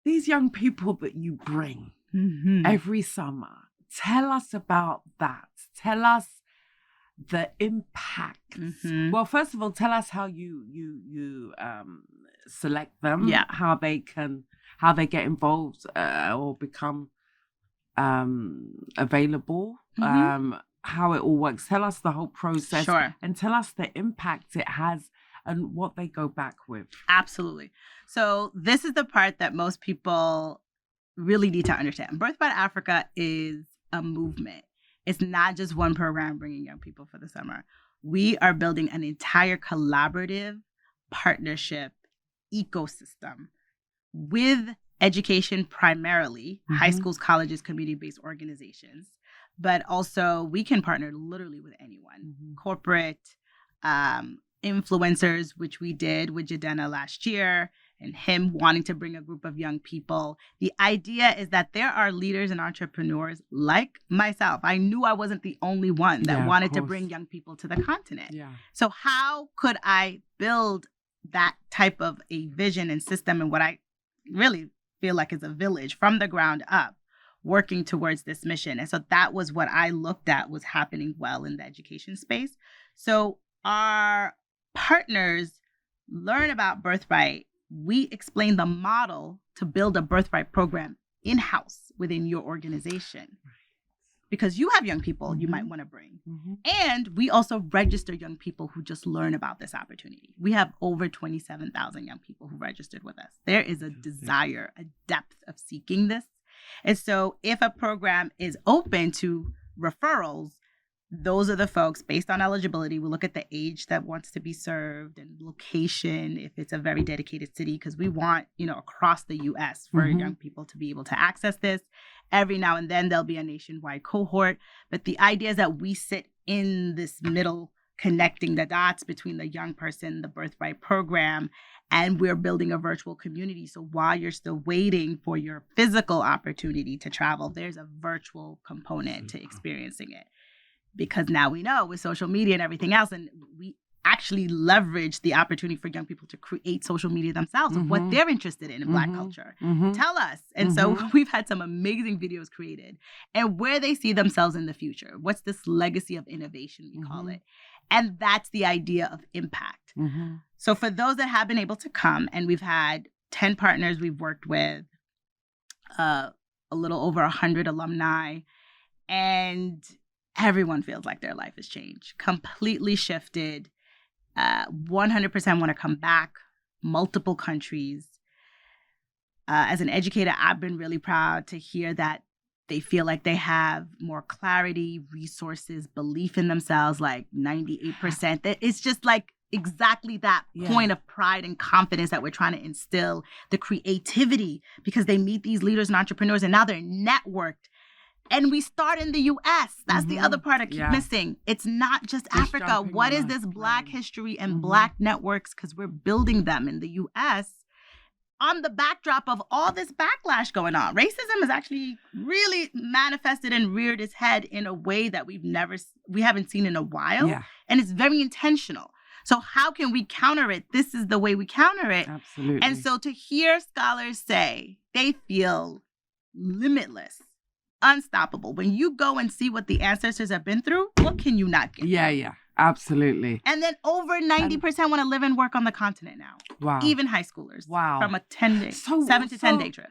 these young people that you bring every summer, tell us about that. Tell us the impact. Well, first of all, tell us how you select them. Yeah. How they get involved or become available. How it all works. Tell us the whole process. Sure. And tell us the impact it has and what they go back with. Absolutely. So this is the part that most people really need to understand. Birthright Africa is a movement. It's not just one program bringing young people for the summer. We are building an entire collaborative partnership ecosystem with education primarily, high schools, colleges, community-based organizations, but also we can partner literally with anyone, corporate, influencers, which we did with Jadena last year, and him wanting to bring a group of young people. The idea is that there are leaders and entrepreneurs like myself. I knew I wasn't the only one that wanted to bring young people to the continent. Yeah. So how could I build that type of a vision and system and what I really feel like is a village from the ground up working towards this mission? And so that was what I looked at was happening well in the education space. So our partners learn about Birthright. We explain the model to build a Birthright program in-house within your organization. Because you have young people you might want to bring. And we also register young people who just learn about this opportunity. We have over 27,000 young people who registered with us. There is a desire, a depth of seeking this. And so if a program is open to referrals, those are the folks based on eligibility. We look at the age that wants to be served and location, if it's a very dedicated city, because we want, across the U.S. for young people to be able to access this. Every now and then there'll be a nationwide cohort. But the idea is that we sit in this middle, connecting the dots between the young person, the Birthright program, and we're building a virtual community. So while you're still waiting for your physical opportunity to travel, there's a virtual component to experiencing it. Because now we know with social media and everything else, and we actually leverage the opportunity for young people to create social media themselves of what they're interested in Black culture. Tell us. And so we've had some amazing videos created and where they see themselves in the future. What's this legacy of innovation, we call it. And that's the idea of impact. So for those that have been able to come, and we've had 10 partners we've worked with, a little over 100 alumni, and everyone feels like their life has changed, completely shifted, 100% want to come back, multiple countries. As an educator, I've been really proud to hear that they feel like they have more clarity, resources, belief in themselves, like 98%. It's just like exactly that point of pride and confidence that we're trying to instill, the creativity, because they meet these leaders and entrepreneurs and now they're networked. And we start in the U.S. That's the other part I keep missing. It's not just Africa. What is this Black history and Black networks? Because we're building them in the U.S. on the backdrop of all this backlash going on. Racism is actually really manifested and reared its head in a way that we haven't seen in a while. Yeah. And it's very intentional. So how can we counter it? This is the way we counter it. Absolutely. And so to hear scholars say they feel limitless, unstoppable. When you go and see what the ancestors have been through, what can you not get? Yeah, absolutely. And then over 90% want to live and work on the continent now. Wow. Even high schoolers. Wow. From a 7 to 10 day trip.